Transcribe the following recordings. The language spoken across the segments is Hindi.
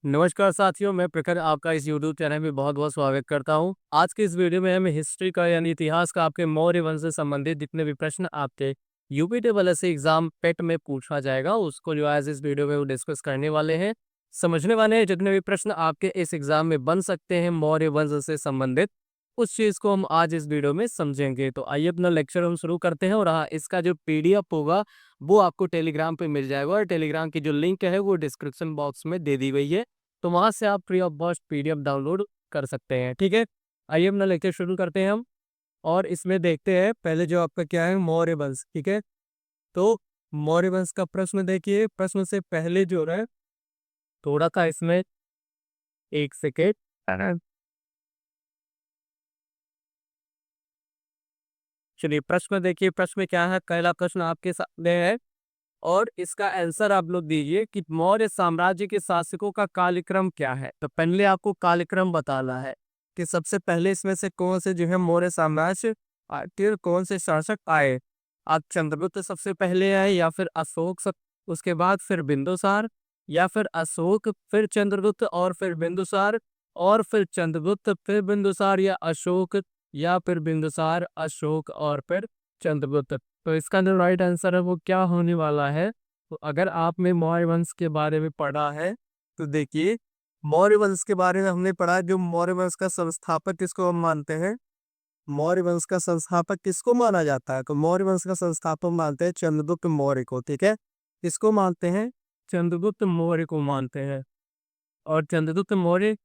नमस्कार साथियों, मैं प्रखर आपका इस यूट्यूब चैनल में बहुत-बहुत स्वागत करता हूँ। आज के इस वीडियो में हमें हिस्ट्री का यानी इतिहास का आपके मौर्य वंश से संबंधित जितने भी प्रश्न आपके यूपी टेबल ऐसे एग्जाम पेट में पूछा जाएगा, उसको जो आज इस वीडियो में वो डिस्कस करने वाले हैं। समझने वाले हैं जितने भी प्रश्न आपके इस एग्जाम में बन सकते हैं मौर्य वंश से संबंधित, उस चीज़ को हम आज इस वीडियो में समझेंगे। तो आइए अपना लेक्चर हम शुरू करते हैं और हाँ, इसका जो पीडीएफ होगा वो आपको टेलीग्राम पे मिल जाएगा और टेलीग्राम की जो लिंक है वो डिस्क्रिप्शन बॉक्स में दे दी गई है। तो वहाँ से आप free of cost PDF download कर सकते हैं, ठीक है? आइए अपना लेक्चर शुरू करते हैं हम और इसमें देखते हैं पहले जो आपका क्या है मौर्य वंश, ठीक है? तो मौर्य वंश का प्रश्न देखिए, प्रश्न से पहले जो है थोड़ा-सा इसमें 1 सेकंड चलिए प्रश्न देखिए, प्रश्न में क्या है? पहला प्रश्न आपके सामने है और इसका आंसर आप लोग दीजिए कि मौर्य साम्राज्य के शासकों का कालक्रम क्या है? तो पहले आपको कालक्रम बताना है कि सबसे पहले इसमें से कौन से जो है मौर्य साम्राज्य फिर कौन से शासक आए। आप चंद्रगुप्त सबसे पहले आए या फिर अशोक सब उसके बाद फिर बिंदुसार या फिर अशोक फिर चंद्रगुप्त और फिर बिंदुसार और फिर चंद्रगुप्त फिर बिंदुसार या अशोक या फिर बिंदुसार अशोक और फिर चंद्रगुप्त। तो इसका जो राइट आंसर है वो क्या होने वाला है? तो अगर आपने मौर्य वंश के बारे में पढ़ा है तो देखिए मौर्य वंश के बारे में हमने पढ़ा है, जो मौर्य वंश का संस्थापक किसको हम मानते हैं? मौर्य वंश का संस्थापक किसको माना जाता है? तो मौर्य वंश का संस्थापक मानते हैं चंद्रगुप्त मौर्य को, ठीक है? किसको मानते हैं? चंद्रगुप्त मौर्य को मानते हैं। और चंद्रगुप्त मौर्य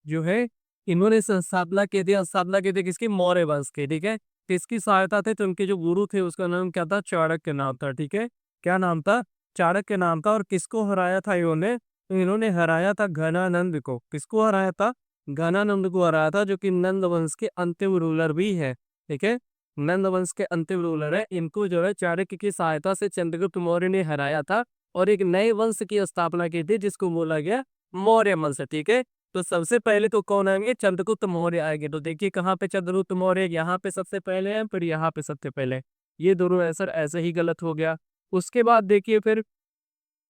जो है इन्होंने स्थापना की थी किसकी? मौर्य वंश की, ठीक है? किसकी सहायता थे? तो उनके जो गुरु थे उसका नाम क्या था? चाणक्य नाम था, ठीक है? क्या नाम था? चाणक्य नाम था। और किसको हराया था इन्होंने? तो इन्होंने हराया था घनानंद को। किसको हराया था? घनानंद को हराया था, जो कि नंद वंश के अंतिम रूलर भी है, ठीक है? नंद वंश के अंतिम रूलर है। इनको जो है चाणक्य की सहायता से चंद्रगुप्त मौर्य ने हराया था और एक नए वंश की स्थापना की थी जिसको बोला गया मौर्य वंश, ठीक है? तो सबसे पहले तो कौन आएंगे? चंद्रगुप्त मौर्य आएंगे। तो देखिए कहाँ पे चंद्रगुप्त मौर्य, यहाँ पे सबसे पहले है फिर यहाँ पे सबसे पहले। ये दोनों आंसर ऐसे ही गलत हो गया। उसके बाद देखिए फिर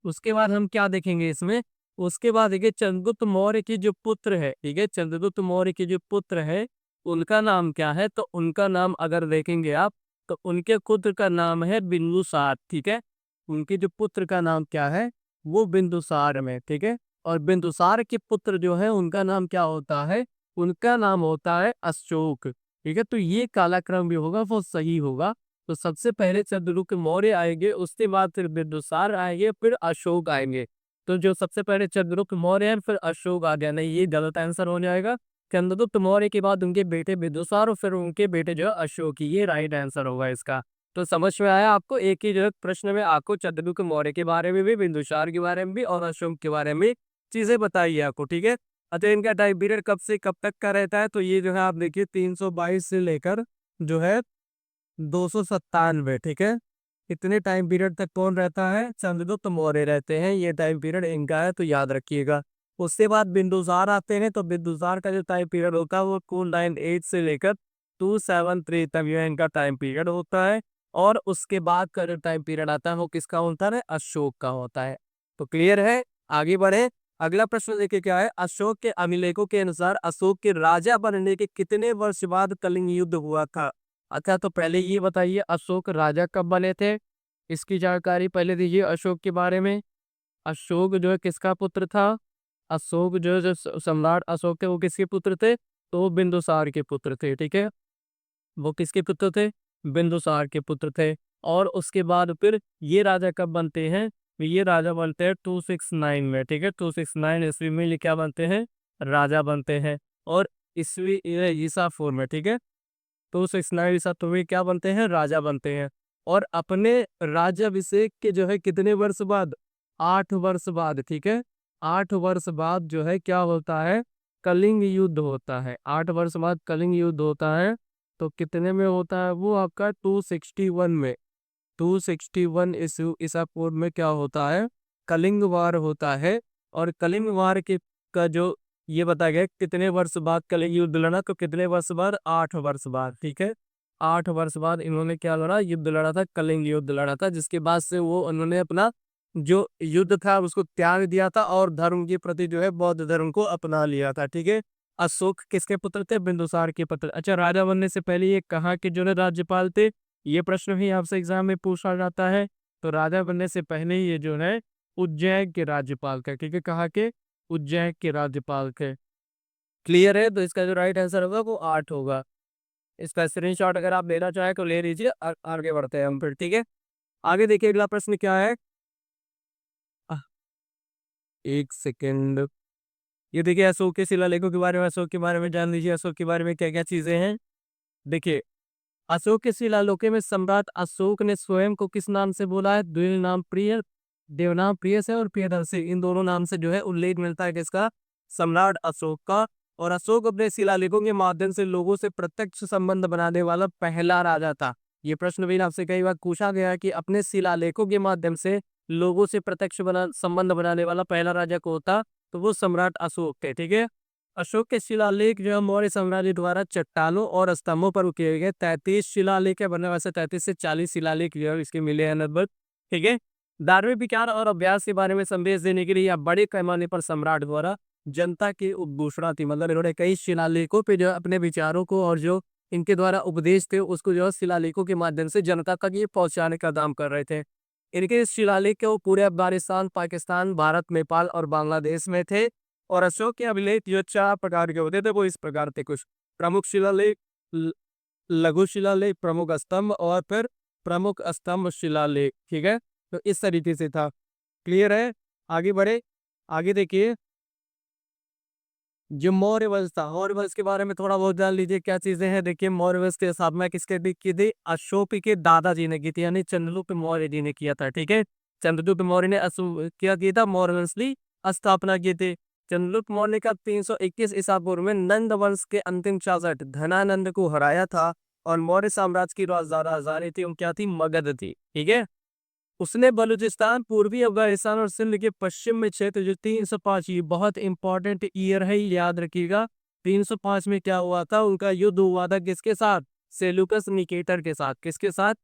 उसके बाद हम क्या देखेंगे इसमें? उसके बाद देखिए चंद्रगुप्त मौर्य की जो पुत्र है, ठीक है? चंद्रगुप्त मौर्य के जो पुत्र है उनका नाम क्या है? तो उनका नाम अगर देखेंगे आप तो उनके पुत्र का नाम है बिंदुसार, ठीक है? उनके जो पुत्र का नाम क्या है? वो बिंदुसार में, ठीक है? और बिंदुसार के पुत्र जो है उनका नाम क्या होता है? उनका नाम होता है अशोक, ठीक है? तो ये कालाक्रम भी होगा वो सही होगा। तो सबसे पहले चंद्रगुप्त मौर्य आएंगे, उसके बाद फिर बिंदुसार आएंगे, फिर अशोक आएंगे। तो जो सबसे पहले चंद्रगुप्त मौर्य है फिर अशोक आ गया, नहीं ये गलत आंसर हो जाएगा। चंद्रगुप्त मौर्य के बाद उनके बेटे बिंदुसार और फिर उनके बेटे जो है अशोक, ये राइट आंसर होगा इसका। तो समझ में आया आपको? एक ही जो है प्रश्न में आपको चंद्रगुप्त मौर्य के बारे में भी, बिंदुसार के बारे में भी और अशोक के बारे में चीजें बताइए आपको, ठीक है? अच्छा, इनका टाइम पीरियड कब से कब तक का रहता है? तो ये जो है आप देखिए 322 से लेकर जो है 297, ठीक है? इतने टाइम पीरियड तक कौन रहता है? चंद्रगुप्त मौर्य रहते हैं। ये टाइम पीरियड इनका है, तो याद रखिएगा। उसके बाद बिंदुसार आते हैं, तो बिंदुसार का जो टाइम पीरियड होता है वो 298 से लेकर 273 तक जो है इनका टाइम पीरियड होता है। और उसके बाद का जो टाइम पीरियड आता है वो किसका होता है? अशोक का होता है। तो क्लियर है? आगे बढ़े। अगला प्रश्न देखिए क्या है? अशोक के अभिलेखों के अनुसार अशोक के राजा बनने के कितने वर्ष बाद कलिंग युद्ध हुआ था? अच्छा, तो पहले ये बताइए अशोक राजा कब बने थे? इसकी जानकारी पहले दीजिए अशोक के बारे में। अशोक जो है किसका पुत्र था? अशोक जो है जो सम्राट अशोक थे वो किसके पुत्र थे? तो वो बिंदुसार के पुत्र थे, ठीक है? वो किसके पुत्र थे? बिंदुसार के पुत्र थे। और उसके बाद फिर ये राजा कब बनते हैं? ये राजा बनते हैं 269 में, ठीक है? 269 ईस्वी में ये क्या बनते हैं? राजा बनते हैं। और ईस्वी ईसा 4 में, ठीक है? तो 69 ईसा तो वे क्या बनते हैं? राजा बनते हैं। और अपने राज्याभिषेक के जो है कितने वर्ष बाद? 8 वर्ष बाद, ठीक है? 8 वर्ष बाद जो है क्या होता है? कलिंग युद्ध होता है। 8 वर्ष बाद कलिंग युद्ध होता है। तो कितने में होता है वो? आपका 261 में। 261 ईसा पूर्व में क्या होता है? कलिंग वार होता है। और कलिंग वार के का जो ये बताया गया कितने वर्ष बाद कलिंग युद्ध लड़ा? तो कितने वर्ष बाद? 8 वर्ष बाद, ठीक है? 8 वर्ष बाद इन्होंने क्या लड़ा? युद्ध लड़ा था, कलिंग युद्ध लड़ा था, जिसके बाद से वो उन्होंने अपना जो युद्ध था उसको त्याग दिया था और धर्म के प्रति जो है बौद्ध धर्म को अपना लिया था। ठीक है। अशोक किसके पुत्र थे? बिंदुसार के पुत्र। अच्छा, राजा बनने से पहले ये कहाँ के जो है राज्यपाल थे? ये प्रश्न भी आपसे एग्जाम में पूछा जाता है। तो राजा बनने से पहले ये जो है उज्जैन के राज्यपाल थे। ठीक है, कहाँ के? उज्जैन के राज्यपाल थे। क्लियर है? तो इसका जो राइट आंसर होगा वो 8 होगा। इसका स्क्रीनशॉट अगर आप लेना चाहें तो ले लीजिए। आगे बढ़ते हैं हम फिर। ठीक है, आगे देखिए अगला प्रश्न क्या है। अ, एक सेकेंड। ये देखिए अशोक के शिलालेखों के बारे में, अशोक के बारे में जान लीजिए। अशोक के बारे में क्या क्या चीजें हैं देखिए। अशोक के शिलालेखों में सम्राट अशोक ने स्वयं को किस नाम से बोला है? द्विल नाम प्रिय, देवनाम प्रिय से और प्रियदर्शी, इन दोनों नाम से जो है उल्लेख मिलता है किसका? सम्राट अशोक का। और अशोक अपने शिलालेखों के माध्यम से लोगों से प्रत्यक्ष संबंध बनाने वाला पहला राजा था। ये प्रश्न भी आपसे कई बार पूछा गया है कि अपने शिलालेखों के माध्यम से लोगों से प्रत्यक्ष संबंध बनाने वाला पहला राजा कौन था? तो वो सम्राट अशोक थे। ठीक है। अशोक के शिलालेख जो है मौर्य साम्राज्य द्वारा चट्टानों और स्तंभों पर किए गए 33 शिलालेख है बने, वैसे 33 से 40 शिलालेख जो है इसके मिले हैं लगभग। ठीक है। धार्मिक विचार और अभ्यास के बारे में संदेश देने के लिए या बड़े पैमाने पर सम्राट द्वारा जनता की उद्घोषणा थी। मतलब इन्होंने कई शिलालेखों पे जो है अपने विचारों को और जो इनके द्वारा उपदेश थे उसको जो है शिलालेखों के माध्यम से जनता तक ये पहुंचाने का काम कर रहे थे। इनके इस शिलालेख के वो पूरे अफगानिस्तान, पाकिस्तान, भारत, नेपाल और बांग्लादेश में थे। और अशोक के अभिलेख जो 4 प्रकार के होते थे वो इस प्रकार थे कुछ। प्रमुख शिलालेख, ल लघु शिलालेख, प्रमुख स्तंभ और फिर प्रमुख स्तंभ शिलालेख। ठीक है? तो इस तरीके से था। क्लियर है? आगे बढ़े। आगे देखिए, जो मौर्य वंश था, मौर्य वंश के बारे में थोड़ा बहुत जान लीजिए क्या चीजें हैं। देखिए, मौर्य वंश की स्थापना किसके की थी? अशोक के दादाजी ने की थी, यानी चंद्रगुप्त मौर्य जी ने किया था। ठीक है। चंद्रगुप्त मौर्य ने क्या किया था? मौर्य वंश की स्थापना की थी। चंद्रगुप्त मौर्य का 321 ईसा पूर्व में नंद वंश के अंतिम शासक धनानंद को हराया था। और मौर्य साम्राज्य की राजधानी थी वो क्या थी? मगध थी। ठीक है। उसने बलूचिस्तान, पूर्वी अफगानिस्तान और सिंध के पश्चिम में क्षेत्र जो 305, ये बहुत इंपॉर्टेंट ईयर है, याद रखिएगा। 305 में क्या हुआ था? उनका युद्ध हुआ था किसके साथ? सेल्यूकस निकेटर के साथ। किसके साथ?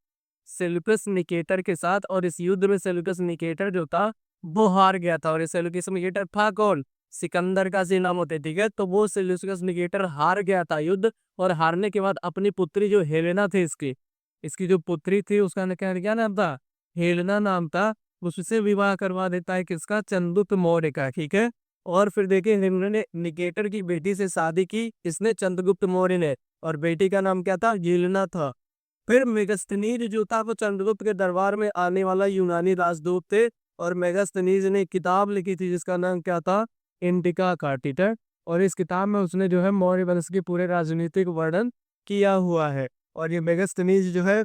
सेल्यूकस निकेटर के साथ। और इस युद्ध में सेल्यूकस निकेटर जो था वो हार गया था। और ये सेल्यूकस निकेटर था कौन? सिकंदर का नाम होते। ठीक है। तो वो सेल्यूकस निकेटर हार गया था युद्ध। और हारने के बाद अपनी पुत्री जो हेलेना थी, इसकी इसकी जो पुत्री थी उसका क्या नाम था? हेलेना नाम था। उससे विवाह करवा देता है किसका? चंद्रगुप्त मौर्य का। ठीक है। और फिर देखिए हेलेना ने निकेटर की बेटी से शादी की, इसने चंद्रगुप्त मौर्य ने। और बेटी का नाम क्या था? हेलेना था। फिर मेगास्थनीज जो था वो चंद्रगुप्त के दरबार में आने वाला यूनानी राजदूत थे। और मेगास्थनीज ने एक किताब लिखी थी जिसका नाम क्या था? इंडिका का। ठीक है। और इस किताब में उसने जो है मौर्य वंश के पूरे राजनीतिक वर्णन किया हुआ है। और ये मेगास्थनीज जो है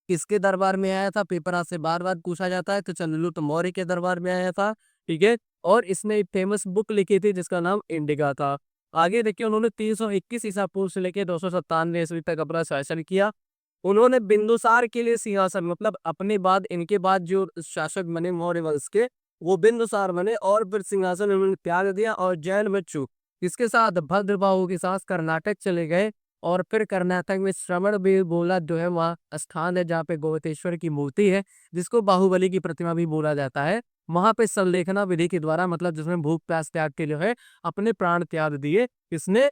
किसके दरबार में आया था? पेपर आज से बार बार पूछा जाता है। तो चंद्रगुप्त मौर्य के दरबार में आया था। ठीक है। और इसने एक फेमस बुक लिखी थी जिसका नाम इंडिका था। आगे देखिए, उन्होंने 321 ईसा पूर्व से लेकर 297 ईस्वी तक अपना शासन किया। उन्होंने बिंदुसार के लिए सिंहासन, मतलब अपने बाद इनके बाद जो शासक बने मौर्य वंश के, वो बिंदुसार बने। और फिर सिंहासन उन्होंने त्याग दिया और जैन भिक्षु इसके साथ भद्रबाहु के साथ कर्नाटक चले गए। और फिर कर्नाटक में श्रवण बेलगोला जो है वहाँ स्थान है जहाँ पे गोमतेश्वर की मूर्ति है, जिसको बाहुबली की प्रतिमा भी बोला जाता है। वहां पे संलेखना विधि के द्वारा, मतलब जिसमें भूख प्यास त्याग के जो है अपने प्राण त्याग दिए, किसने?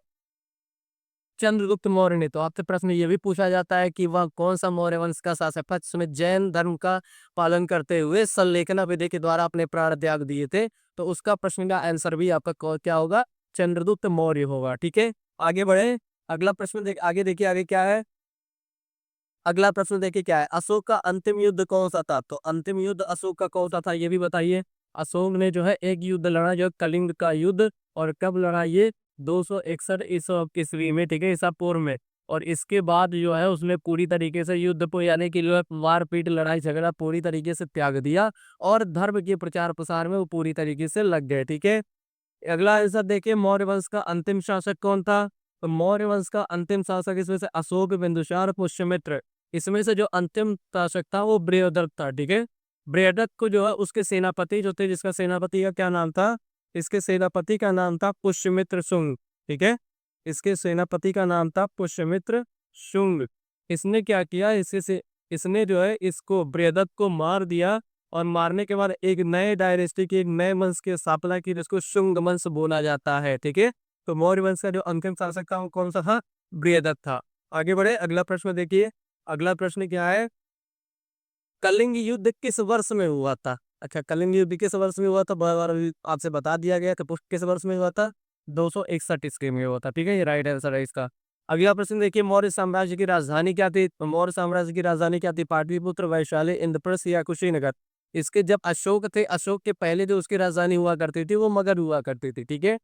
चंद्रगुप्त मौर्य ने। तो आपसे प्रश्न ये भी पूछा जाता है कि वह कौन सा मौर्य वंश का शासक था जिसमें जैन धर्म का पालन करते हुए संलेखना विधि के द्वारा अपने प्राण त्याग दिए थे? तो उसका प्रश्न का आंसर भी आपका क्या होगा? चंद्रगुप्त मौर्य होगा। ठीक है। आगे बढ़े। अगला प्रश्न आगे देखिए, आगे क्या है। अगला प्रश्न देखिए क्या है। अशोक का अंतिम युद्ध कौन सा था? तो अंतिम युद्ध अशोक का कौन सा था ये भी बताइए। अशोक ने जो है एक युद्ध लड़ा, जो कलिंग का युद्ध। और कब लड़ा ये? 261 ईस्वी में। ठीक है, ईसा पूर्व में। और इसके बाद जो है उसने पूरी तरीके से युद्ध को, यानी कि जो है मारपीट, लड़ाई झगड़ा पूरी तरीके से त्याग दिया। और धर्म के प्रचार प्रसार में वो पूरी तरीके से लग गए। ठीक है। अगला आंसर देखिए, मौर्य वंश का अंतिम शासक कौन था? तो मौर्य वंश का अंतिम शासक इसमें से अशोक, बिंदुसार, पुष्यमित्र, इसमें से जो अंतिम शासक था वो बृहदत्त था। ठीक है। बृहदत्त को जो है उसके सेनापति जो थे, जिसका सेनापति का क्या नाम था? इसके सेनापति का नाम था पुष्यमित्र शुंग। ठीक है। इसके सेनापति का नाम था पुष्यमित्र शुंग। इसने क्या किया? इसने जो है इसको बृहदत्त को मार दिया। और मारने के बाद एक नए डायनेस्टी की, एक नए वंश की स्थापना की, जिसको शुंग वंश बोला जाता है। ठीक है, तो मौर्य वंश का जो अंतिम शासक था वो कौन सा था? बृहदत्त था। आगे बढ़े, अगला प्रश्न देखिए। अगला प्रश्न क्या है? कलिंग युद्ध किस वर्ष में हुआ था? अच्छा, कलिंग युद्ध किस वर्ष में हुआ था? बार बार अभी आपसे बता दिया गया कि किस वर्ष में हुआ था? 261 ईस्वी में हुआ था। ठीक है, ये राइट आंसर है इसका। अगला प्रश्न देखिए, मौर्य साम्राज्य की राजधानी क्या थी? तो मौर्य साम्राज्य की राजधानी क्या थी? पाटलिपुत्र, वैशाली, इंद्रप्रस्थ या कुशीनगर? इसके जब अशोक थे, अशोक के पहले जो उसकी राजधानी हुआ करती थी वो मगध हुआ करती थी। ठीक है,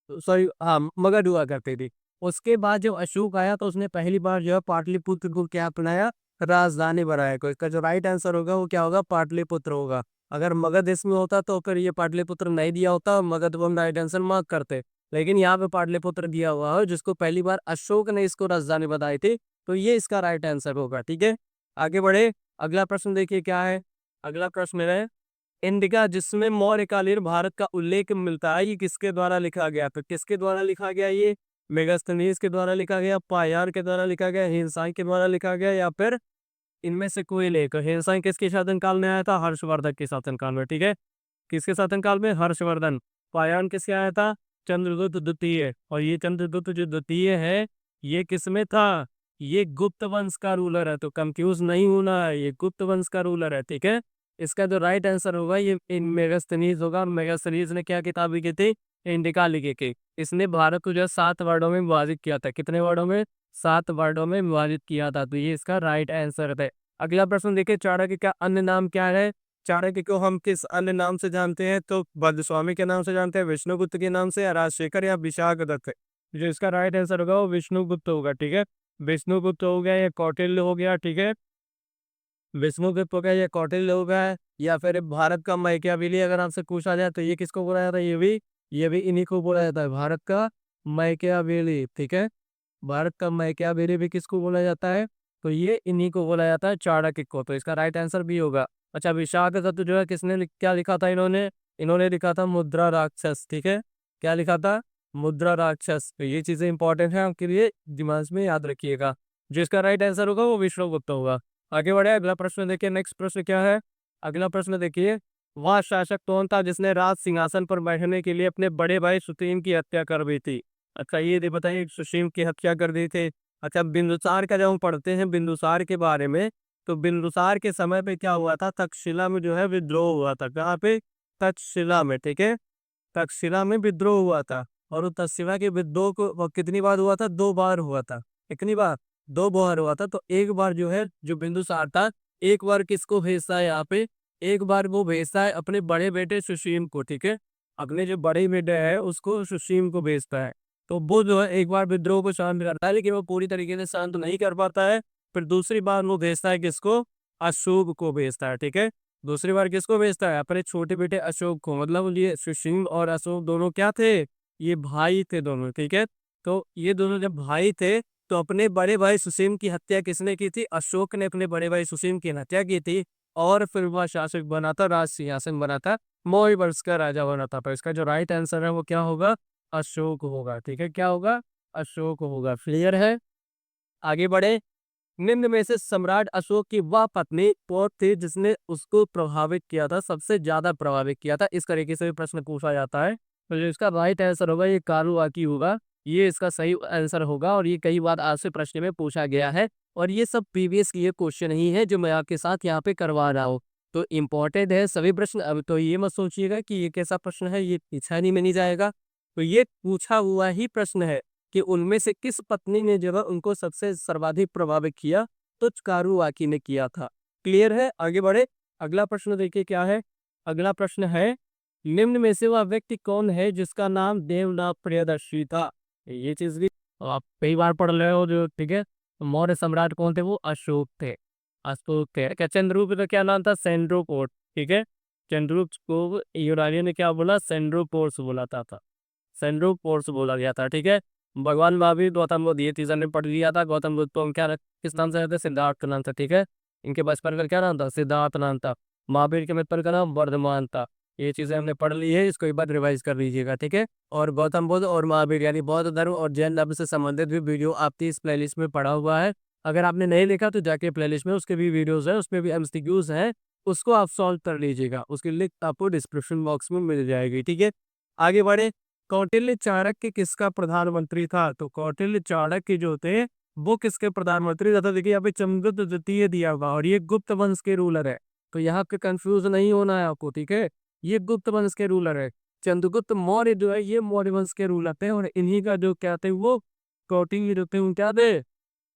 सॉरी, हाँ, मगध हुआ करती थी। उसके बाद जब अशोक आया तो उसने पहली बार जो है पाटलिपुत्र को क्या अपनाया? राजधानी बनाया। को इसका जो राइट आंसर होगा वो क्या होगा? पाटलिपुत्र होगा। अगर मगध इसमें होता तो फिर ये पाटलिपुत्र नहीं दिया होता, मगध को हम राइट आंसर मार्क करते। लेकिन यहाँ पे पाटलिपुत्र दिया हुआ है, जिसको पहली बार अशोक ने इसको राजधानी बताई थी, तो ये इसका राइट आंसर होगा। ठीक है, आगे बढ़े। अगला प्रश्न देखिए क्या है। अगला प्रश्न है, इंडिका जिसमें मौर्यकालीन भारत का उल्लेख मिलता है, ये किसके द्वारा लिखा गया? तो किसके द्वारा लिखा गया? ये मेगास्थनीज के द्वारा लिखा गया, पायार के द्वारा लिखा गया, हिंसाई के द्वारा लिखा गया, या फिर इनमें से कोई लेख? हिंसाई किसके शासनकाल में आया था? हर्षवर्धन के शासनकाल में। ठीक है, किसके शासनकाल में? हर्षवर्धन। पायान किसके आया था? चंद्रगुप्त द्वितीय। और ये चंद्रगुप्त जो द्वितीय है, ये किसमें था? ये गुप्त वंश का रूलर है, तो कंफ्यूज नहीं होना है, ये गुप्त वंश का रूलर है। ठीक है, इसका जो राइट आंसर होगा ये इन मेगास्थनीज होगा। मेगास्थनीज ने क्या किताब लिखी थी? इंडिका लिखी थी। इसने भारत को जो है 7 वर्डों में विभाजित किया था। कितने वर्डों में? 7 वर्डों में विभाजित किया था, तो ये इसका राइट आंसर है। अगला प्रश्न देखिए, चाणक्य का अन्य नाम क्या है? चाणक्य को हम किस अन्य नाम से जानते हैं? तो भद्रस्वामी के नाम से जानते हैं, विष्णुगुप्त के नाम से, या राजशेखर, या विशाखदत्त? जो इसका राइट आंसर होगा वो विष्णुगुप्त होगा। ठीक है, विष्णुगुप्त हो गया या कौटिल्य हो गया। ठीक है, विष्णुगुप्त हो गया या कौटिल्य हो गया, या फिर भारत का मैकियावेली अगर आपसे पूछा जाए तो ये किसको बोला जाता है? ये भी इन्हीं को बोला जाता है, भारत का मैकियावेली। ठीक है, भारत का मैकियावेली भी किसको बोला जाता है? तो ये इन्हीं को बोला जाता है, चाणक्य को। तो इसका राइट आंसर भी होगा। अच्छा, विशाखदत्त जो है किसने क्या लिखा था? इन्होंने इन्होंने लिखा था मुद्रा राक्षस। ठीक है, क्या लिखा था? मुद्रा राक्षस। तो ये चीजें इंपॉर्टेंट है आपके लिए, दिमाग में याद रखिएगा। जो इसका राइट आंसर होगा वो विष्णुगुप्त होगा। आगे बढ़े, अगला प्रश्न देखिए। नेक्स्ट प्रश्न क्या है? अगला प्रश्न देखिए, वह शासक कौन था जिसने राज सिंहासन पर बैठने के लिए अपने बड़े भाई सुसीम की हत्या कर दी थी? अच्छा, ये बताइए, सुसीम की हत्या कर दी थी। अच्छा, बिंदुसार का जब हम पढ़ते हैं बिंदुसार के बारे में, तो बिंदुसार के समय पे क्या हुआ था? तक्षशिला में जो है विद्रोह हुआ था। कहाँ पे? तक्षशिला में। ठीक है, तक्षशिला में विद्रोह हुआ था। और वो तक्षशिला के विद्रोह को वो कितनी बार हुआ था? 2 बार हुआ था। कितनी बार? 2 बार हुआ था। तो एक बार जो है जो बिंदुसार था, एक बार किसको भेजता है यहाँ पे? एक बार वो भेजता है अपने बड़े बेटे सुसीम को। ठीक है, अपने जो बड़े बेटे है उसको सुसीम को भेजता है। तो वो जो है एक बार विद्रोह को शांत करता है, लेकिन वो पूरी तरीके से शांत नहीं कर पाता है। फिर दूसरी बार वो भेजता है किसको? अशोक को भेजता है। ठीक है, दूसरी बार किसको भेजता है? अपने छोटे बेटे अशोक को। मतलब ये सुसीम और अशोक दोनों क्या थे? ये भाई थे दोनों। ठीक है, तो ये दोनों जब भाई थे तो अपने बड़े भाई सुसीम की हत्या किसने की थी? अशोक ने अपने बड़े भाई सुसीम की हत्या की थी। और फिर वह शासक बना था, राज सिंहासन बना था, मौर्य वंश का राजा बना था। तो इसका जो राइट आंसर है वो क्या होगा? अशोक होगा। ठीक है, क्या होगा? अशोक होगा। क्लियर है? आगे बढ़े। निम्न में से सम्राट अशोक की वह पत्नी कौन थी जिसने उसको प्रभावित किया था, सबसे ज्यादा प्रभावित किया था? इस तरीके से भी प्रश्न पूछा जाता है। तो जो इसका राइट आंसर होगा ये कालुआकी होगा। ये इसका सही आंसर होगा, और ये कई बार आज से प्रश्न में पूछा गया है। और ये सब प्रीवियस के क्वेश्चन ही है जो मैं आपके साथ यहाँ पे करवा रहा हूँ। तो इम्पोर्टेंट है सभी प्रश्न। अब तो ये मत सोचिएगा कि ये कैसा प्रश्न है, ये पीछा नहीं में नहीं जाएगा। तो ये पूछा हुआ ही प्रश्न है कि उनमें से किस पत्नी ने जो है उनको सबसे सर्वाधिक प्रभावित किया? तो कारुआकी ने किया था। क्लियर है? आगे बढ़े। अगला प्रश्न देखिए क्या है। अगला प्रश्न है, निम्न में से वह व्यक्ति कौन है जिसका नाम देवनाथ प्रियदर्शी था? ये चीज भी आप कई बार पढ़ रहे हो जो। ठीक है, तो मौर्य सम्राट कौन थे? वो अशोक थे। अशोक थे। क्या चंद्रगुप्त का क्या नाम था? सेंड्रोपोर्ट। ठीक है, चंद्रगुप्त को यूनानियों ने क्या बोला? सेंड्रोपोर्स बोला था। सेंड्रोपोर्स बोला गया था। ठीक है, भगवान महावीर, गौतम बुद्ध, ये तीसरा ने पढ़ लिया था। गौतम बुद्ध को हम क्या किस नाम से रहते? सिद्धार्थ का नाम था। ठीक है, इनके बचपन का क्या नाम था? सिद्धार्थ नाम था। महावीर के मित्र का नाम वर्धमान था। ये चीजें हमने पढ़ ली है, इसको एक बार रिवाइज कर लीजिएगा। ठीक है, और गौतम बुद्ध और महावीर यानी बौद्ध धर्म और जैन धर्म से संबंधित भी वीडियो आपकी इस प्लेलिस्ट में पड़ा हुआ है। अगर आपने नहीं देखा तो जाके प्लेलिस्ट में उसके भी वीडियोस है, उसमें भी एमसीक्यूज हैं उसको आप सॉल्व कर लीजिएगा, उसकी लिंक आपको डिस्क्रिप्शन बॉक्स में मिल जाएगी, ठीक है। आगे बढ़े, कौटिल्य चाणक्य किसका प्रधानमंत्री था? तो कौटिल्य चाणक्य जो थे वो किसके प्रधानमंत्री थे? तो देखिए यहाँ पे चंद्रगुप्त द्वितीय दिया हुआ और ये गुप्त वंश के रूलर है, तो यहाँ पे कंफ्यूज नहीं होना है आपको, ठीक है। ये गुप्त वंश के रूलर है। चंद्रगुप्त मौर्य जो है ये मौर्य वंश के रूलर थे और इन्हीं का जो क्या थे वो कौटिल्य जो थे वो क्या थे?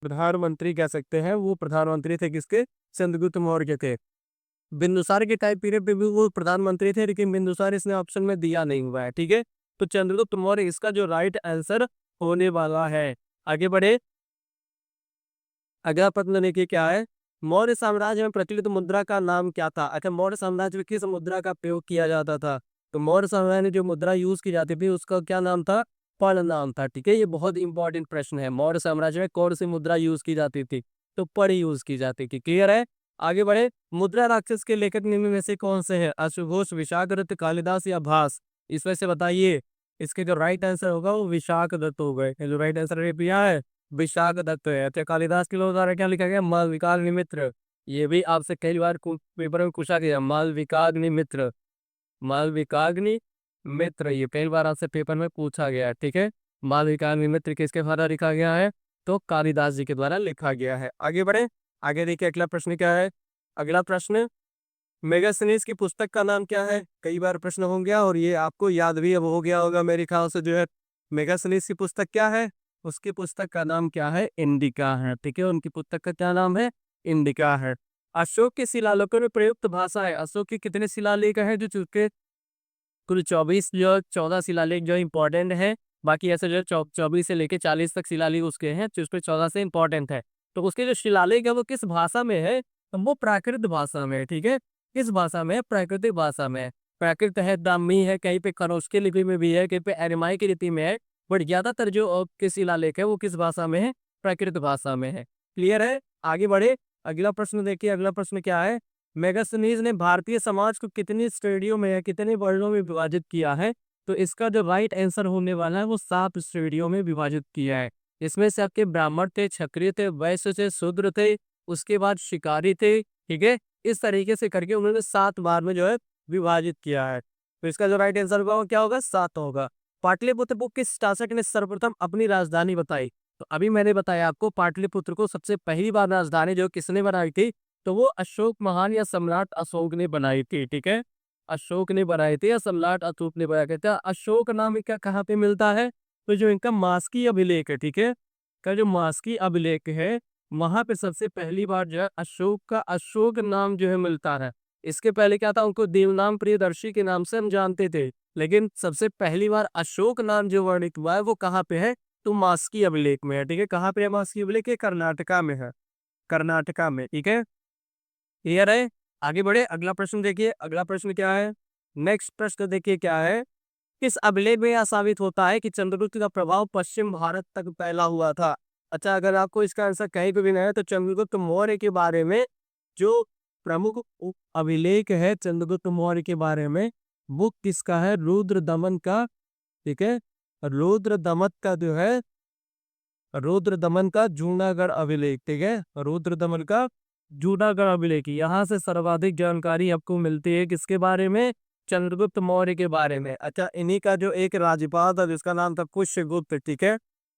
प्रधानमंत्री कह सकते हैं, वो प्रधानमंत्री थे किसके? चंद्रगुप्त मौर्य के। बिंदुसार के टाइम पीरियड पे भी वो प्रधानमंत्री थे, लेकिन बिंदुसार इसने ऑप्शन में दिया नहीं हुआ है, ठीक है। तो चंद्रगुप्त मौर्य इसका जो राइट आंसर होने वाला है। आगे बढ़े, अगला प्रश्न देखिए क्या है, मौर्य साम्राज्य में प्रचलित मुद्रा का नाम क्या था? अच्छा, मौर्य साम्राज्य में किस मुद्रा का प्रयोग किया जाता था? तो मौर्य साम्राज्य में जो मुद्रा यूज की जाती थी उसका क्या नाम था? पर्ण नाम था, ठीक है। ये बहुत इंपॉर्टेंट प्रश्न है, मौर्य साम्राज्य में कौन सी मुद्रा यूज की जाती थी? तो पर्ण यूज की जाती थी, क्लियर है। आगे बढ़े, मुद्रा राक्षस के लेखक निम्न में से कौन से हैं? अश्वघोष, विशाखदत्त, कालिदास या भास? इसमें से बताइए। इसके जो राइट आंसर होगा वो विशाखदत्त हो गए, जो राइट आंसर है विशाखदत्त है। अच्छा, कालिदास के द्वारा क्या लिखा गया? मालविकाग्निमित्र। ये भी आपसे कई बार पेपर में पूछा गया, मालविकाग्निमित्र। मालविकाग्निमित्र ये कई बार आपसे पेपर में पूछा गया है, ठीक है। मालविकाग्निमित्र किसके द्वारा लिखा गया है? तो कालिदास जी के द्वारा लिखा गया है। आगे बढ़े, आगे देखिए अगला प्रश्न क्या है। अगला प्रश्न, मेगास्थनीज की पुस्तक का नाम क्या है? कई बार प्रश्न हो गया और ये आपको याद भी अब हो गया होगा मेरे ख्याल से, जो है मेगास्थनीज की पुस्तक क्या है? उसकी पुस्तक का नाम क्या है? इंडिका है, ठीक है। उनकी पुस्तक का क्या नाम है? इंडिका है। अशोक के शिलालेखों में प्रयुक्त भाषा है, अशोक के कितने शिलालेख है जो चुके? कुल 24 जो 14 शिलालेख जो इंपॉर्टेंट है, बाकी ऐसे जो 24 से लेके 40 तक शिलालेख उसके हैं, जिसमें 14 से इंपॉर्टेंट है। तो उसके जो शिलालेख है वो किस भाषा में है? तो वो प्राकृत भाषा में है, ठीक है। किस भाषा में है? प्राकृतिक भाषा में है। प्राकृत है, ब्राह्मी है, कहीं पे खरोष्ठी लिपि में भी है, कहीं पे अरमाई की लिपि में है, बट ज्यादातर जो के शिलालेख है वो किस भाषा में है? प्राकृत भाषा में है, क्लियर है। आगे बढ़े, अगला प्रश्न देखिए, अगला प्रश्न क्या है। मेगास्थनीज ने भारतीय समाज को कितनी श्रेणियों में या कितने वर्णों में विभाजित किया है? तो इसका जो राइट आंसर होने वाला है वो 7 श्रेणियों में विभाजित किया है। इसमें से आपके ब्राह्मण थे, क्षत्रिय थे, वैश्य थे, शूद्र थे, उसके बाद शिकारी थे, ठीक है। इस तरीके से करके उन्होंने 7 बार में जो है विभाजित किया है। तो इसका जो राइट आंसर होगा वो क्या होगा? 7 होगा। पाटलिपुत्र को किस शासक ने सर्वप्रथम अपनी राजधानी बताई? तो अभी मैंने बताया आपको, पाटलिपुत्र को सबसे पहली बार राजधानी जो किसने बनाई थी? तो वो अशोक महान या सम्राट अशोक ने बनाई थी, ठीक है। अशोक ने बनाई थी या सम्राट अशोक ने बनाया था। अशोक नाम इनका कहाँ पे मिलता है? तो जो इनका मास्की अभिलेख है, ठीक है, का जो मास्की अभिलेख है वहां पे सबसे पहली बार जो है अशोक का अशोक नाम जो है मिलता है। इसके पहले क्या था, उनको देवनाम प्रियदर्शी के नाम से हम जानते थे, लेकिन सबसे पहली बार अशोक नाम जो वर्णित हुआ है वो कहाँ पे है? तो मास्की अभिलेख में है, ठीक है। कहाँ पे है मास्की अभिलेख? कर्नाटका में है, कर्नाटका में, ठीक है। क्लियर है। आगे बढ़े, अगला प्रश्न देखिए, अगला प्रश्न क्या है। नेक्स्ट प्रश्न देखिए क्या है। किस अभिलेख में यह साबित होता है कि चंद्रगुप्त का प्रभाव पश्चिम भारत तक फैला हुआ था? अच्छा, अगर आपको इसका आंसर कहीं पे भी नहीं है तो चंद्रगुप्त मौर्य के बारे में जो प्रमुख अभिलेख है चंद्रगुप्त मौर्य के बारे में, वो किसका है? रुद्र दमन का, ठीक है। रुद्र दमन का जो है, रुद्र दमन का जूनागढ़ अभिलेख, ठीक है। रुद्र दमन का जूनागढ़ अभिलेख, यहाँ से सर्वाधिक जानकारी आपको मिलती है किसके बारे में? चंद्रगुप्त मौर्य के बारे में। अच्छा, इन्हीं का जो एक राज्यपाल था जिसका नाम था पुष्यगुप्त, ठीक है,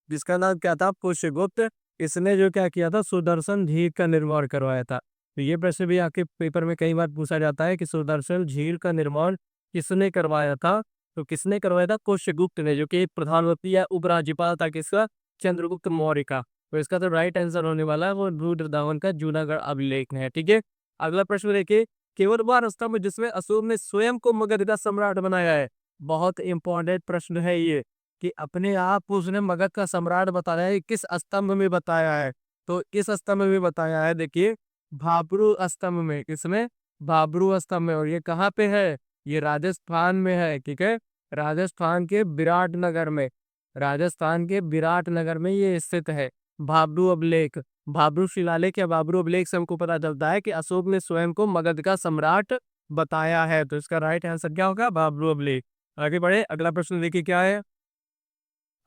जिसका नाम क्या था? पुष्यगुप्त। इसने जो क्या किया था? सुदर्शन झील का निर्माण करवाया था। तो ये प्रश्न भी आपके पेपर में कई बार पूछा जाता है कि सुदर्शन झील का निर्माण किसने करवाया था? तो किसने करवाया था? पुष्यगुप्त ने, जो कि एक प्रधानमंत्री या उपराज्यपाल था किसका? चंद्रगुप्त मौर्य का। तो इसका तो राइट आंसर होने वाला है वो रुद्र दमन का जूनागढ़ अभिलेख है, ठीक है। अगला प्रश्न देखिए, केवलवार स्तंभ जिसमें अशोक ने स्वयं को मगध का सम्राट बनाया है। बहुत इंपॉर्टेंट प्रश्न है ये, कि अपने आप उसने मगध का सम्राट बताया है, किस स्तंभ में बताया है? तो किस स्तंभ में बताया है? देखिए, भाब्रू स्तंभ में। किसमें? भाब्रू स्तंभ में। और ये कहाँ पे है? ये राजस्थान में है, ठीक है। राजस्थान के विराटनगर में, राजस्थान के विराटनगर में ये स्थित है भाब्रू अभिलेख। भाब्रू शिलालेख या भाब्रू अभिलेख से हमको पता चलता है कि अशोक ने स्वयं को मगध का सम्राट बताया है। तो इसका राइट आंसर क्या होगा? भाब्रू अभिलेख। आगे बढ़े, अगला प्रश्न देखिए क्या है।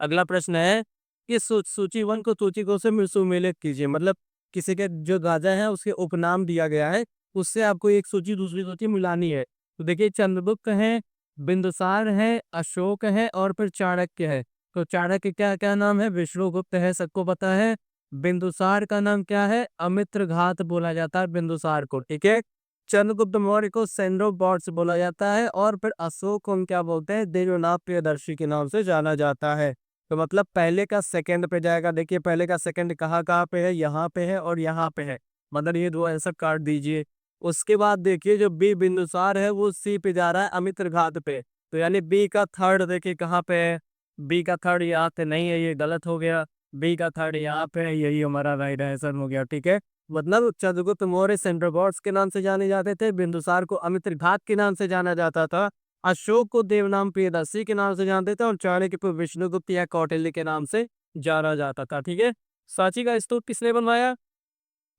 अगला प्रश्न है कि सूची वन को सूची को से सुमेलित कीजिए, मतलब किसी के जो राजा है उसके उपनाम दिया गया है, उससे आपको एक सूची दूसरी सूची मिलानी है। तो देखिए चंद्रगुप्त है, बिंदुसार है, अशोक है और फिर चाणक्य है। तो चाणक्य क्या क्या नाम है? विष्णुगुप्त है, सबको पता है। बिंदुसार का नाम क्या है? अमित्रघात बोला जाता है बिंदुसार को, ठीक है। चंद्रगुप्त मौर्य को सेंड्रोबॉट्स बोला जाता है और फिर अशोक को हम क्या बोलते हैं? देवनाथ प्रियदर्शी के नाम से जाना जाता है। तो मतलब पहले का सेकंड पे जाएगा। देखिए पहले का सेकंड कहाँ कहाँ पे है? यहाँ पे है और यहाँ पे है। मतलब ये दो आंसर काट दीजिए। उसके बाद देखिए जो बी बिंदुसार है वो सी पे जा रहा है अमित्रघात पे। तो यानी बी का थर्ड देखिए कहाँ पे है? बी का थर्ड यहाँ पे नहीं है, ये गलत हो गया। बी का थर्ड यहाँ पे है, यही हमारा राइट आंसर हो गया, ठीक है। मतलब चंद्रगुप्त मौर्य सेंड्रोबॉट्स के नाम से जाने जाते थे, बिंदुसार को अमित्रघात के नाम से जाना जाता था, अशोक को देवनाम प्रियदर्शी के नाम से जानते थे और चाणक्य को विष्णुगुप्त या कौटिल्य के नाम से जाना जाता था, ठीक है। सांची का स्तूप किसने बनवाया?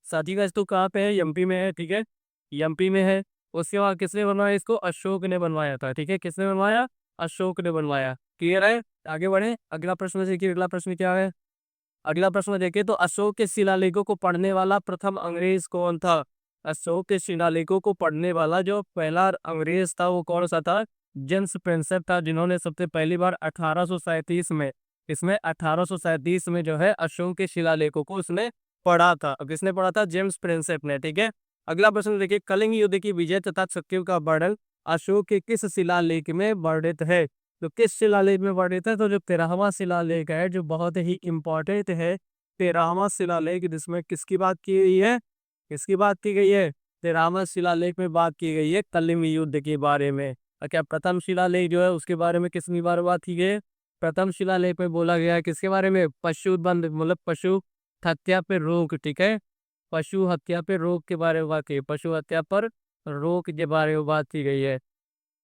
सांची का स्तूप कहाँ पे है? एमपी में है, ठीक है। एमपी में है। उसके बाद किसने बनवाया इसको? अशोक ने बनवाया था, ठीक है। किसने बनवाया? अशोक ने बनवाया। क्लियर है? आगे बढ़े। अगला प्रश्न देखिए, अगला प्रश्न क्या है? अगला प्रश्न देखिए तो अशोक के शिलालेखों को पढ़ने वाला प्रथम अंग्रेज कौन था? अशोक के शिलालेखों को पढ़ने वाला जो पहला अंग्रेज था वो कौन सा था? जेम्स प्रिंसेप था, जिन्होंने सबसे पहली बार 1837 में, इसमें 1837 में जो है अशोक के शिलालेखों को उसने पढ़ा था। अब किसने पढ़ा था? जेम्स प्रिंसेप ने, ठीक है। अगला प्रश्न देखिए, कलिंग युद्ध की विजय तथा शक्तियों का वर्णन अशोक के किस शिलालेख में वर्णित है? तो किस शिलालेख में वर्णित है? तो जो 13वां शिलालेख है जो बहुत ही इंपॉर्टेंट है, 13वां शिलालेख, जिसमें किसकी बात की गई है? किसकी बात की गई है? 13वां शिलालेख में बात की गई है कलिंग युद्ध के बारे में। और क्या प्रथम शिलालेख जो है उसके बारे में किसकी बात की गई है? प्रथम शिलालेख में बोला गया है किसके बारे में? पशु बंद मतलब पशु हत्या पे रोक, ठीक है। पशु हत्या पे रोक के बारे में बात की, पशु हत्या पर रोक के बारे में बात की गई है।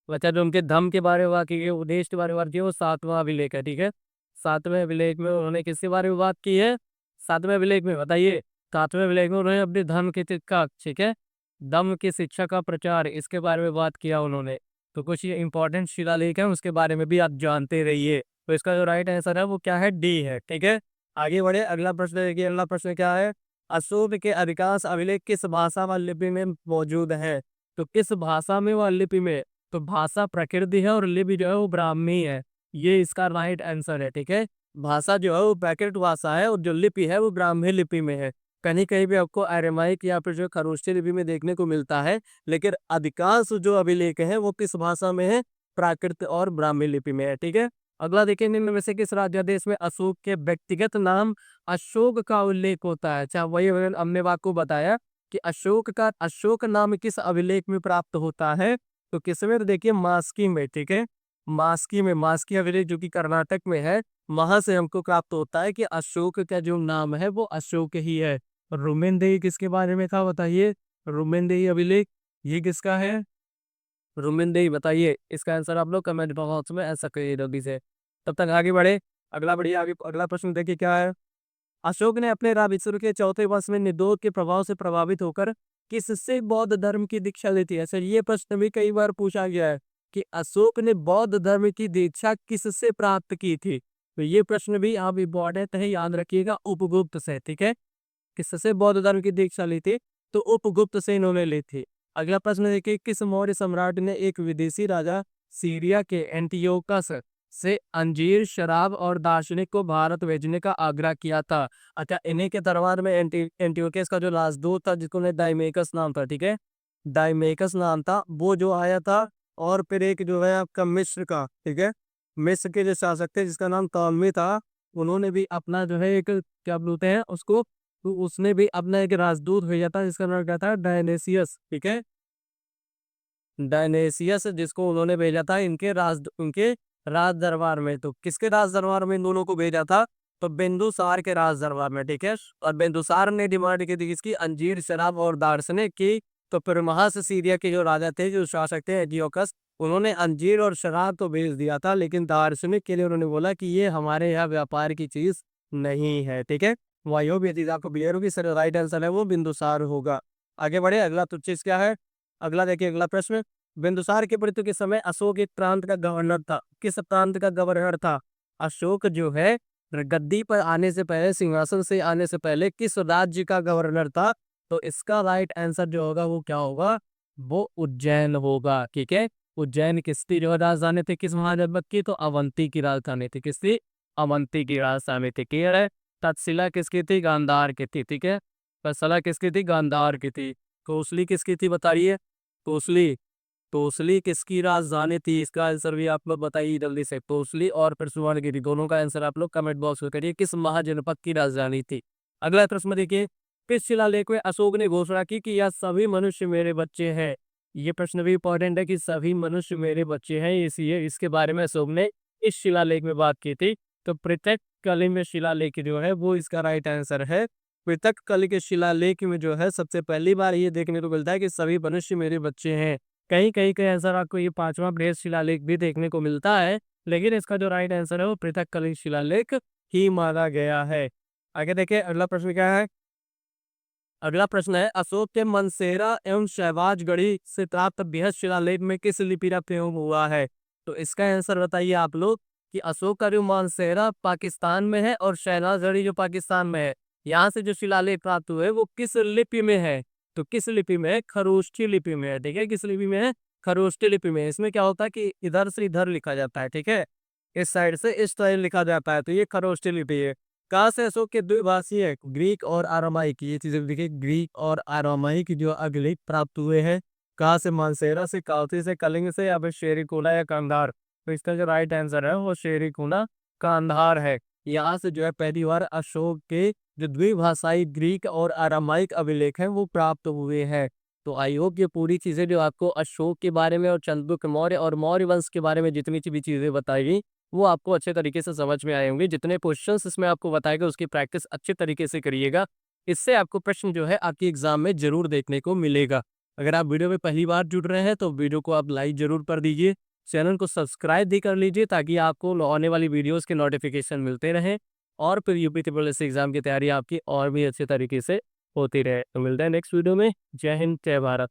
बचा जो उनके धम्म के बारे में बात की गई, उपदेश के बारे में बात की है, वो 7वां अभिलेख है, ठीक है। 7वें अभिलेख में उन्होंने किसके बारे में बात की है? 7वें अभिलेख में बताइए। 7वें अभिलेख में उन्होंने अपने धर्म की शिक्षा, ठीक है, धम्म की शिक्षा का प्रचार, इसके बारे में बात किया उन्होंने। तो कुछ ये इंपॉर्टेंट शिलालेख है, उसके बारे में भी आप जानते रहिए। तो इसका जो राइट आंसर है वो क्या है? डी है, ठीक है। आगे बढ़े। अगला प्रश्न देखिए, अगला प्रश्न क्या है? अशोक के अधिकांश अभिलेख किस भाषा व लिपि में मौजूद है? तो किस भाषा में व लिपि में? तो भाषा प्रकृति है और लिपि जो है वो ब्राह्मी है। ये इसका राइट आंसर है, ठीक है। भाषा जो है वो प्राकृत भाषा है और जो लिपि है वो ब्राह्मी लिपि में है। कहीं कहीं भी आपको अरेमाइक या फिर जो खरोष्ठी लिपि में देखने को मिलता है, लेकिन अधिकांश जो अभिलेख है वो किस भाषा में है? प्राकृत और ब्राह्मी लिपि में है, ठीक है। अगला देखिए, निम्न में से किस राज्यादेश में अशोक के व्यक्तिगत नाम अशोक का उल्लेख होता है? अच्छा, वही हमने आपको बताया कि अशोक नाम किस अभिलेख में प्राप्त होता है? तो किसमें? तो देखिए मास्की में, ठीक है। मास्की में, मास्की अभिलेख जो कि कर्नाटक में है, वहां से हमको प्राप्त होता है कि अशोक का जो नाम है वो अशोक ही है। रुमेनदेही किसके बारे में था बताइए? रुमेनदेही अभिलेख ये किसका है? रुमेनदेही, बताइए इसका आंसर आप लोग कमेंट बॉक्स में ऐसा करिए जल्दी से। तब तक आगे बढ़े। अगला बढ़िए, आगे अगला प्रश्न देखिए क्या है? अशोक ने अपने राजभिषेक के चौथे वर्ष में निदोक के प्रभाव से प्रभावित होकर किससे बौद्ध धर्म की दीक्षा ली थी? ऐसा ये प्रश्न भी कई बार पूछा गया है कि अशोक ने बौद्ध धर्म की दीक्षा किससे प्राप्त की थी। तो ये प्रश्न भी आप इम्पोर्टेंट है, याद रखिएगा, उपगुप्त से, ठीक है। किससे बौद्ध धर्म की दीक्षा ली थी? तो उपगुप्त से इन्होंने ली थी। अगला प्रश्न देखिए, किस मौर्य सम्राट ने एक विदेशी राजा सीरिया के एंटियोकस से अंजीर, शराब और दार्शनिक को भारत भेजने का आग्रह किया था? अच्छा, इन्हीं के दरबार में एंटियोकस का जो राजदूत था, जिसको ने डाइमेकस नाम था, ठीक है, डाइमेकस नाम था, वो जो आया था। और फिर एक जो है आपका मिस्र का, ठीक है, मिस्र के जो शासक थे जिसका नाम टॉलमी था, उन्होंने भी अपना जो है एक क्या बोलते हैं उसको, तो उसने भी अपना एक राजदूत भेजा था जिसका नाम क्या था? डायनेसियस, ठीक है। डायनेसियस, जिसको उन्होंने भेजा था उनके राज दरबार में। तो किसके राज दरबार में इन दोनों को भेजा था? तो बिंदुसार के राज दरबार में, ठीक है। और बिंदुसार ने डिमांड की थी किसकी? अंजीर, शराब और दार्शनिक की। तो फिर वहां से सीरिया के जो राजा थे, जो शासक थे एंटियोकस, उन्होंने अंजीर और शराब तो भेज दिया था, लेकिन दार्शनिक के लिए उन्होंने बोला कि ये हमारे यहाँ व्यापार की चीज नहीं है, ठीक है। वायु भी चीज आपको क्लियर होगी। सर राइट आंसर है वो बिंदुसार होगा। आगे बढ़े। अगला तो चीज क्या है? अगला देखिए, अगला प्रश्न, बिंदुसार की मृत्यु के समय अशोक एक प्रांत का गवर्नर था। किस प्रांत का गवर्नर था? अशोक जो है गद्दी पर आने से पहले, सिंहासन से आने से पहले किस राज्य का गवर्नर था? तो इसका राइट आंसर जो होगा वो क्या होगा, वो उज्जैन होगा। ठीक है, उज्जैन किसकी जो राजधानी थी, किस महाजनपद की, तो अवंती की राजधानी थी। किसकी, अवंती की राजधानी थी। क्लियर है। तक्षशिला किसकी थी, गांधार की थी। ठीक है, तक्षशिला किसकी थी, गांधार की थी। कोसली किसकी थी बताइए, कोसली, कोसली किसकी राजधानी थी, इसका आंसर भी आप लोग बताइए जल्दी से। कोसली और फिर सुवर्णगिरी, दोनों का आंसर आप लोग कमेंट बॉक्स में करिए, किस महाजनपद की राजधानी थी। अगला प्रश्न देखिए, किस शिलालेख में अशोक ने घोषणा की कि यह सभी मनुष्य मेरे बच्चे हैं। ये प्रश्न भी इंपॉर्टेंट है कि सभी मनुष्य मेरे बच्चे हैं, इसलिए इसके बारे में अशोक ने इस शिलालेख में बात की थी। तो पृथक कलिंग शिलालेख जो है वो इसका राइट आंसर है। पृथक कलिंग के शिलालेख में जो है सबसे पहली बार ये देखने को मिलता है कि सभी मनुष्य मेरे बच्चे हैं। कहीं कहीं के आंसर आपको ये पांचवा बृहद शिलालेख भी देखने को मिलता है, लेकिन इसका जो राइट आंसर है वो पृथक कलिंग शिलालेख ही माना गया है। आगे देखिए अगला प्रश्न क्या है। अगला प्रश्न है, अशोक के मनसेरा एवं शहबाजगढ़ी से प्राप्त बृहद शिलालेख में किस लिपि का प्रयोग हुआ है। तो इसका आंसर बताइए आप लोग कि अशोक का जो मनसेरा पाकिस्तान में है और शहनाजगढ़ी जो पाकिस्तान में है, यहाँ से जो शिलालेख प्राप्त हुए वो किस लिपि में है। तो किस लिपि में है, खरोष्ठी लिपि में है। ठीक है, किस लिपि में है, खरोष्ठी लिपि में है। इसमें क्या होता है कि इधर से इधर लिखा जाता है। ठीक है, इस साइड से इस साइड लिखा जाता है, तो ये खरोष्ठी लिपि है। कहाँ से अशोक के द्विभाषी है, ग्रीक और अरामाइक, ये चीजें देखिए, ग्रीक और अरामाइक जो अगले प्राप्त हुए हैं। कहाँ से, मानसेरा से, काउथी से, कलिंग से, या फिर शेरिकुला या कांधार। तो इसका जो राइट आंसर है वो शेरिकुला कांधार है। यहाँ से जो है पहली बार अशोक के जो द्विभाषाई ग्रीक और अरामाइक अभिलेख हैं वो प्राप्त हुए हैं। तो आई होप ये पूरी चीजें जो आपको अशोक के बारे में और चंद्रगुप्त मौर्य और मौर्य वंश के बारे में जितनी भी चीजें बताई गई वो आपको अच्छे तरीके से समझ में आए होंगे। जितने क्वेश्चंस इसमें आपको बताए गए उसकी प्रैक्टिस अच्छे तरीके से करिएगा। इससे आपको प्रश्न जो है आपकी एग्जाम में जरूर देखने को मिलेगा। अगर आप वीडियो में पहली बार जुड़ रहे हैं तो वीडियो को आप लाइक जरूर कर दीजिए, चैनल को सब्सक्राइब भी कर लीजिए ताकि आपको आने वाली वीडियोस के नोटिफिकेशन मिलते रहें और फिर यूपी ट्रिपल एस एग्जाम की तैयारी आपकी और भी अच्छे तरीके से होती रहे। तो मिलते हैं नेक्स्ट वीडियो में। जय हिंद, जय भारत।